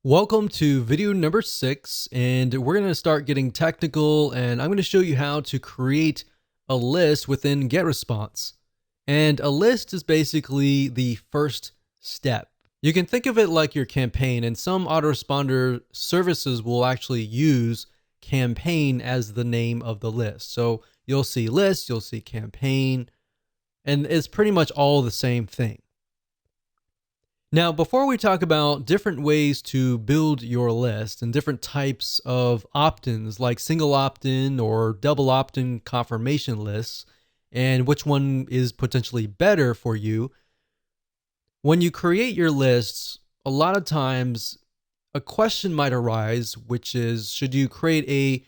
Welcome to video number 6, and we're going to start getting technical, and I'm going to show you how to create a list within GetResponse. And a list is basically the first step. You can think of it like your campaign, and some autoresponder services will actually use campaign as the name of the list. So you'll see list, you'll see campaign, and it's pretty much all the same thing. Now, before we talk about different ways to build your list and different types of opt-ins like single opt-in or double opt-in confirmation lists, and which one is potentially better for you, when you create your lists, a lot of times a question might arise, which is, should you create a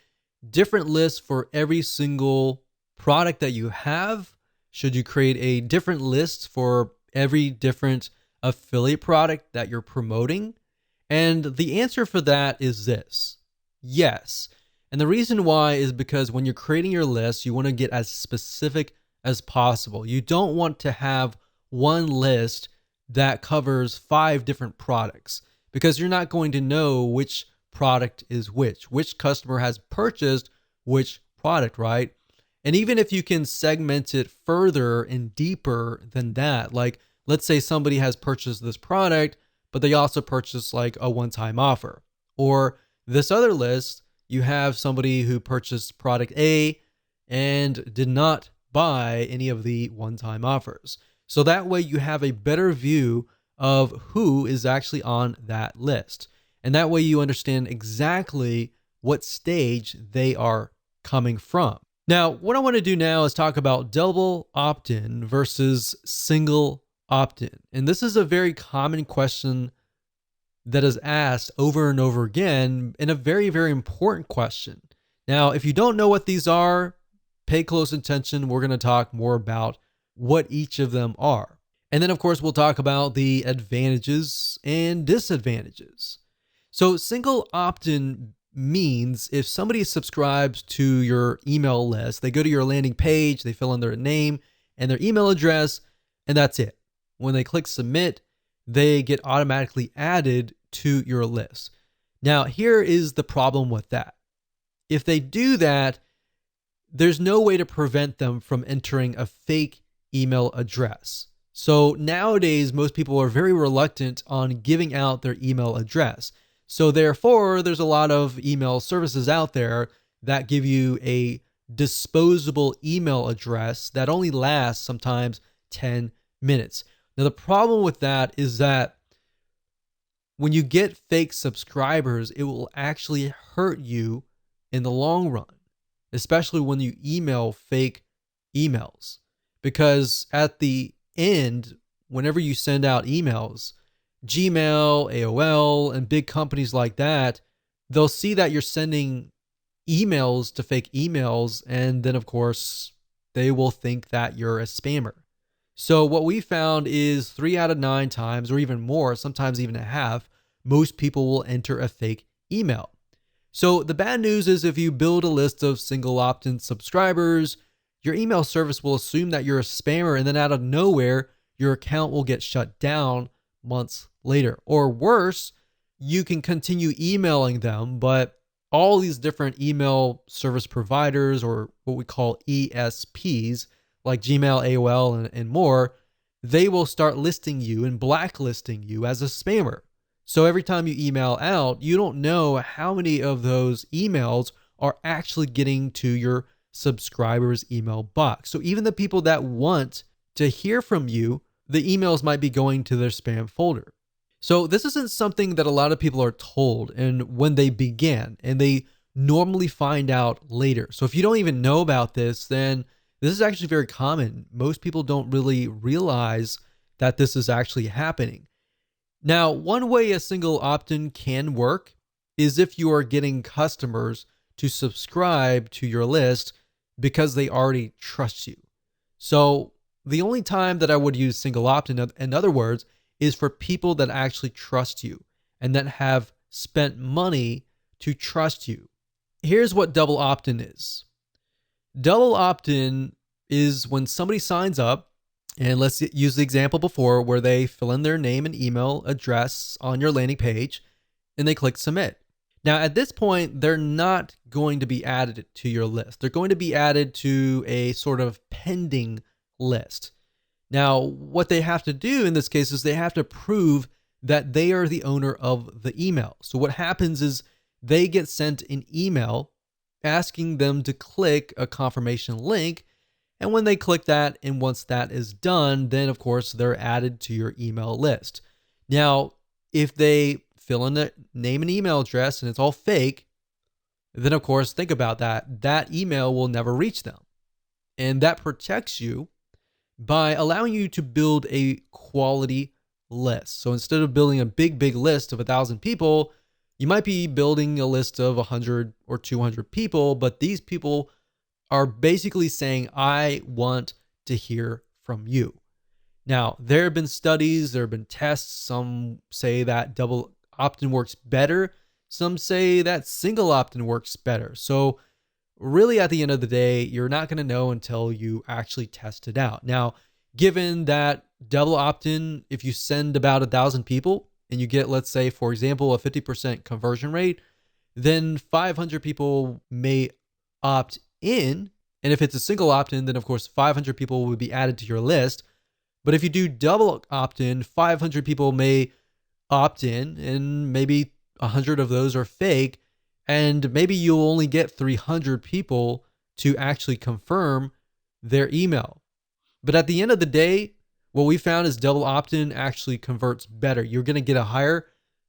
different list for every single product that you have? Should you create a different list for every different affiliate product that you're promoting? And the answer for that is this: yes. And the reason why is because when you're creating your list, you want to get as specific as possible. You don't want to have one list that covers 5 different products, because you're not going to know which product is which customer has purchased which product, right? And even if you can segment it further and deeper than that, like let's say somebody has purchased this product, but they also purchased like a one-time offer. Or this other list, you have somebody who purchased product A and did not buy any of the one-time offers. So that way you have a better view of who is actually on that list. And that way you understand exactly what stage they are coming from. Now, what I want to do now is talk about double opt-in versus single opt-in. And this is a very common question that is asked over and over again, and a very, very important question. Now, if you don't know what these are, pay close attention. We're going to talk more about what each of them are. And then, of course, we'll talk about the advantages and disadvantages. So single opt-in means if somebody subscribes to your email list, they go to your landing page, they fill in their name and their email address, and that's it. When they click submit, they get automatically added to your list. Now, here is the problem with that. If they do that, there's no way to prevent them from entering a fake email address. So nowadays, most people are very reluctant on giving out their email address. So therefore, there's a lot of email services out there that give you a disposable email address that only lasts sometimes 10 minutes. Now, the problem with that is that when you get fake subscribers, it will actually hurt you in the long run, especially when you email fake emails. Because at the end, whenever you send out emails, Gmail, AOL, and big companies like that, they'll see that you're sending emails to fake emails, and then, of course, they will think that you're a spammer. So what we found is 3 out of 9 times, or even more, sometimes even a half, most people will enter a fake email. So the bad news is if you build a list of single opt-in subscribers, your email service will assume that you're a spammer, and then out of nowhere, your account will get shut down months later. Or worse, you can continue emailing them, but all these different email service providers, or what we call ESPs, like Gmail, AOL, and more, they will start listing you and blacklisting you as a spammer. So every time you email out, you don't know how many of those emails are actually getting to your subscribers' email box. So even the people that want to hear from you, the emails might be going to their spam folder. So this isn't something that a lot of people are told and when they begin, and they normally find out later. So if you don't even know about this, then this is actually very common. Most people don't really realize that this is actually happening. Now, one way a single opt-in can work is if you are getting customers to subscribe to your list because they already trust you. So the only time that I would use single opt-in, in other words, is for people that actually trust you and that have spent money to trust you. Here's what double opt-in is. Double opt-in is when somebody signs up, and let's use the example before where they fill in their name and email address on your landing page, and they click submit. Now, at this point, they're not going to be added to your list. They're going to be added to a sort of pending list. Now, what they have to do in this case is they have to prove that they are the owner of the email. So what happens is they get sent an email asking them to click a confirmation link. And when they click that, and once that is done, then of course they're added to your email list. Now, if they fill in the name and email address and it's all fake, then of course, think about that. That email will never reach them. And that protects you by allowing you to build a quality list. So instead of building a big list of 1,000 people, you might be building a list of 100 or 200 people, but these people are basically saying, I want to hear from you. Now, there have been studies, there have been tests. Some say that double opt-in works better. Some say that single opt-in works better. So really, at the end of the day, you're not going to know until you actually test it out. Now, given that double opt-in, if you send about 1,000 people and you get, let's say, for example, a 50% conversion rate, then 500 people may opt in. And if it's a single opt-in, then of course 500 people would be added to your list. But if you do double opt-in, 500 people may opt in, and maybe 100 of those are fake. And maybe you'll only get 300 people to actually confirm their email. But at the end of the day, what we found is double opt-in actually converts better. You're going to get a higher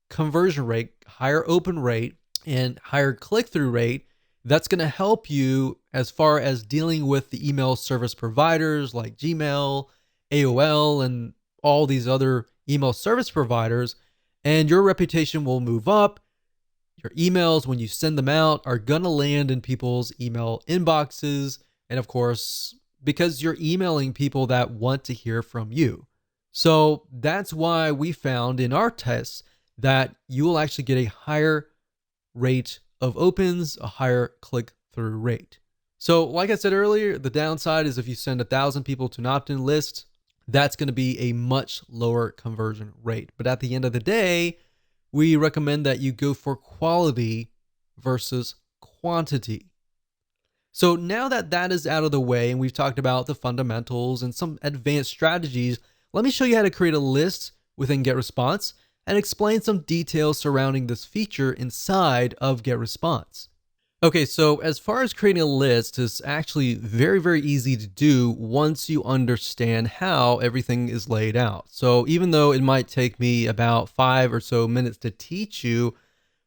conversion rate, higher open rate, and higher click-through rate. That's going to help you as far as dealing with the email service providers like Gmail, AOL, and all these other email service providers. And your reputation will move up. Your emails, when you send them out, are going to land in people's email inboxes. And of course, because you're emailing people that want to hear from you. So that's why we found in our tests that you will actually get a higher rate of opens, a higher click-through rate. So like I said earlier, the downside is if you send 1,000 people to an opt-in list, that's going to be a much lower conversion rate. But at the end of the day, we recommend that you go for quality versus quantity. So now that that is out of the way and we've talked about the fundamentals and some advanced strategies, let me show you how to create a list within GetResponse and explain some details surrounding this feature inside of GetResponse. Okay, so as far as creating a list, it's actually very easy to do once you understand how everything is laid out. So even though it might take me about 5 or so minutes to teach you,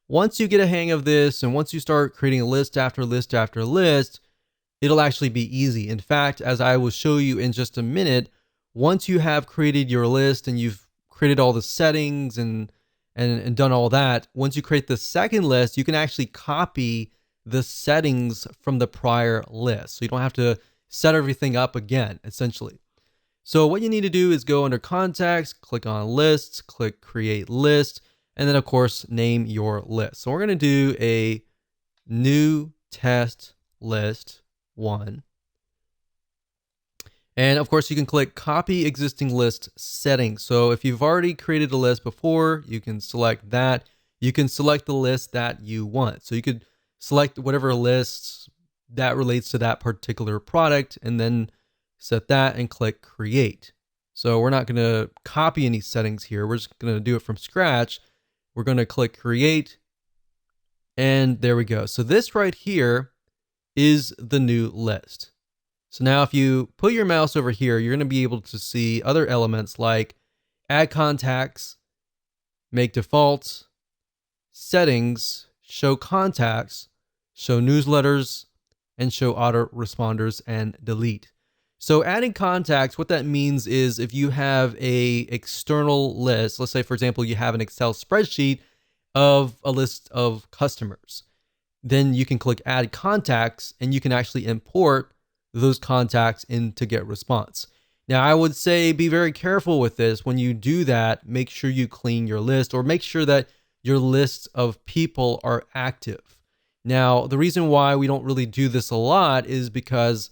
once you get a hang of this and once you start creating a list after list after list, it'll actually be easy. In fact, as I will show you in just a minute, once you have created your list and you've created all the settings and done all that, once you create the second list, you can actually copy the settings from the prior list. So you don't have to set everything up again, essentially. So what you need to do is go under contacts, click on lists, click create list, and then of course, name your list. So we're going to do a new test list 1. And of course, you can click copy existing list settings. So if you've already created a list before, you can select that. You can select the list that you want. So you could select whatever list that relates to that particular product and then set that and click create. So we're not going to copy any settings here. We're just going to do it from scratch. We're going to click create and there we go. So this right here is the new list. So now if you put your mouse over here, you're going to be able to see other elements like add contacts, make defaults, settings, show contacts, show newsletters, and show autoresponders and delete. So adding contacts, what that means is if you have a external list, let's say for example, you have an Excel spreadsheet of a list of customers, then you can click add contacts and you can actually import those contacts into GetResponse. Now I would say be very careful with this. When you do that, make sure you clean your list or make sure that your lists of people are active. Now, the reason why we don't really do this a lot is because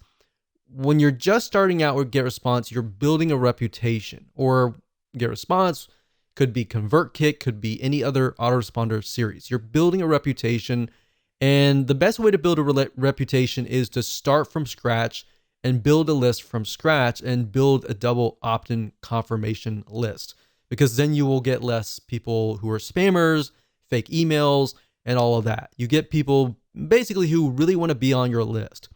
when you're just starting out with GetResponse, you're building a reputation, or GetResponse could be ConvertKit, could be any other autoresponder series. You're building a reputation, and the best way to build a reputation is to start from scratch and build a list from scratch and build a double opt-in confirmation list, because then you will get less people who are spammers, fake emails, and all of that. You get people basically who really want to be on your list.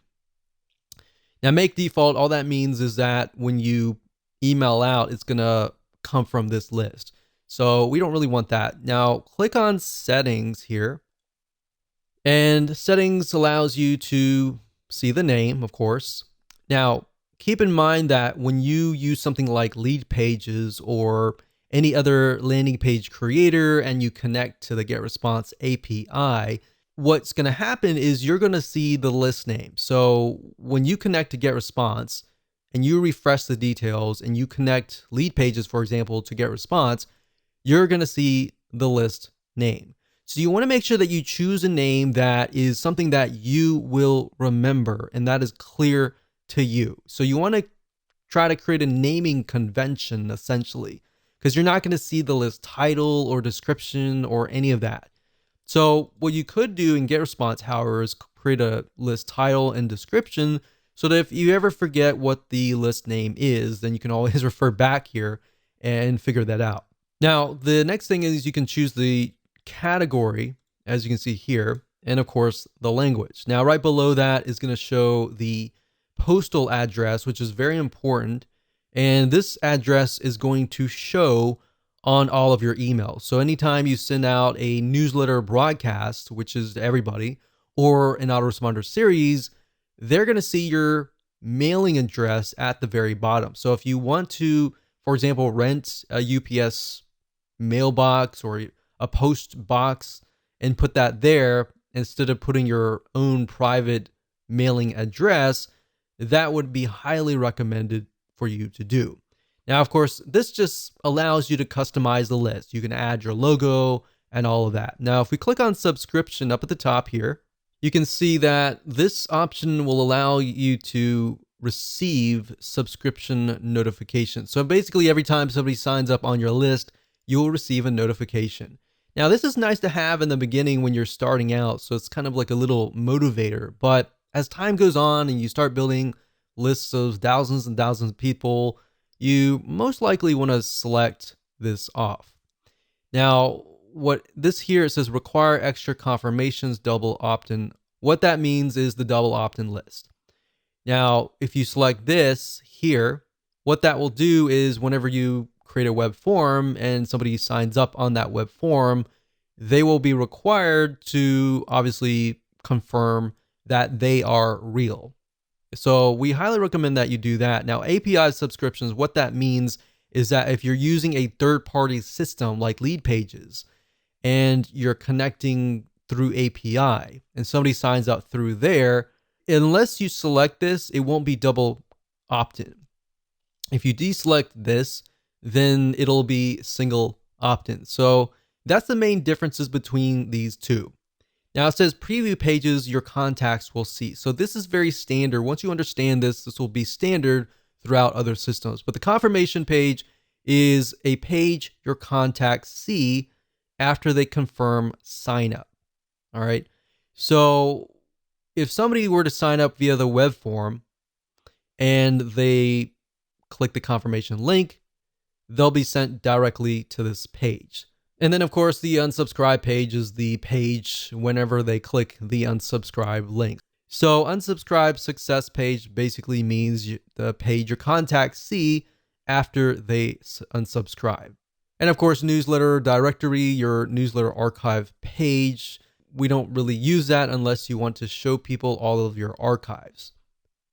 Now, make default, all that means is that when you email out, it's going to come from this list. So we don't really want that. Now, click on settings here. And settings allows you to see the name, of course. Now, keep in mind that when you use something like Leadpages or any other landing page creator and you connect to the GetResponse API, what's going to happen is you're going to see the list name. So when you connect to GetResponse and you refresh the details and you connect Leadpages, for example, to GetResponse, you're going to see the list name. So you want to make sure that you choose a name that is something that you will remember and that is clear to you. So you want to try to create a naming convention, essentially, because you're not going to see the list title or description or any of that. So what you could do in GetResponse, however, is create a list title and description so that if you ever forget what the list name is, then you can always refer back here and figure that out. Now, the next thing is you can choose the category, as you can see here, and of course the language. Now, right below that is going to show the postal address, which is very important. And this address is going to show on all of your emails. So anytime you send out a newsletter broadcast, which is to everybody, or an autoresponder series, they're going to see your mailing address at the very bottom. So if you want to, for example, rent a UPS mailbox or a post box and put that there instead of putting your own private mailing address, that would be highly recommended for you to do. Now, of course, this just allows you to customize the list. You can add your logo and all of that. Now, if we click on subscription up at the top here, you can see that this option will allow you to receive subscription notifications. So basically, every time somebody signs up on your list, you will receive a notification. Now, this is nice to have in the beginning when you're starting out, so it's kind of like a little motivator. But as time goes on and you start building lists of thousands and thousands of people, you most likely want to select this off. Now, what this here, it says require extra confirmations, double opt-in. What that means is the double opt-in list. Now, if you select this here, what that will do is whenever you create a web form and somebody signs up on that web form, they will be required to obviously confirm that they are real. So we highly recommend that you do that. Now, API subscriptions, what that means is that if you're using a third-party system like Leadpages and you're connecting through API and somebody signs up through there, unless you select this, it won't be double opt-in. If you deselect this, then it'll be single opt-in. So that's the main differences between these two. Now it says preview pages your contacts will see. So this is very standard. Once you understand this, this will be standard throughout other systems. But the confirmation page is a page your contacts see after they confirm sign up. All right. So if somebody were to sign up via the web form and they click the confirmation link, they'll be sent directly to this page. And then, of course, the unsubscribe page is the page whenever they click the unsubscribe link. So unsubscribe success page basically means the page your contacts see after they unsubscribe. And of course, newsletter directory, your newsletter archive page. We don't really use that unless you want to show people all of your archives.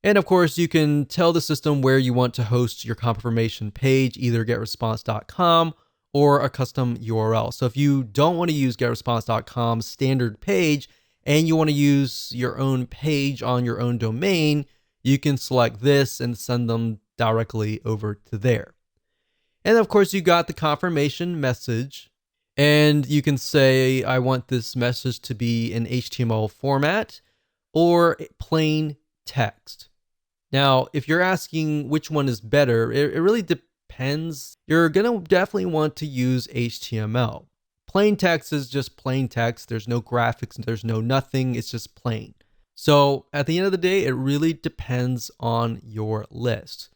And of course, you can tell the system where you want to host your confirmation page, either getresponse.com or a custom URL. So if you don't want to use getresponse.com's standard page and you want to use your own page on your own domain, you can select this and send them directly over to there. And of course, you got the confirmation message, and you can say, I want this message to be in HTML format or plain text. Now, if you're asking which one is better, it really depends depends. You're gonna definitely want to use HTML. Plain text is just plain text. There's no graphics, there's no nothing. It's just plain. So at the end of the day, it really depends on your list.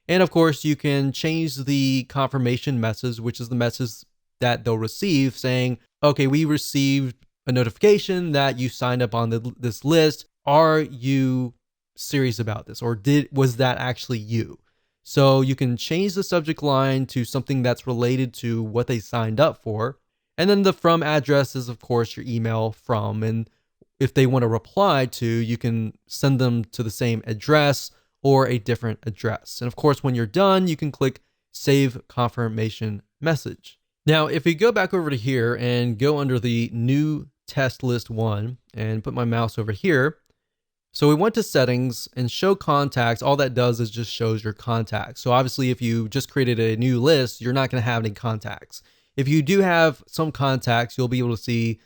And of course, you can change the confirmation message, which is the message that they'll receive saying, okay, we received a notification that you signed up on this list. Are you serious about this? Or was that actually you? So you can change the subject line to something that's related to what they signed up for. And then the from address is, of course, your email from. And if they want to reply to, you can send them to the same address or a different address. And of course, when you're done, you can click Save Confirmation Message. Now, if we go back over to here and go under the new test list 1 and put my mouse over here. So we went to settings and show contacts. All that does is just shows your contacts. So obviously, if you just created a new list, you're not going to have any contacts. If you do have some contacts, you'll be able to see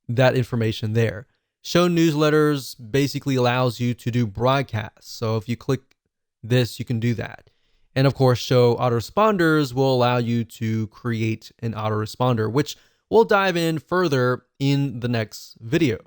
that information there. Show newsletters basically allows you to do broadcasts. So if you click this, you can do that. And of course, show autoresponders will allow you to create an autoresponder, which we'll dive in further in the next video.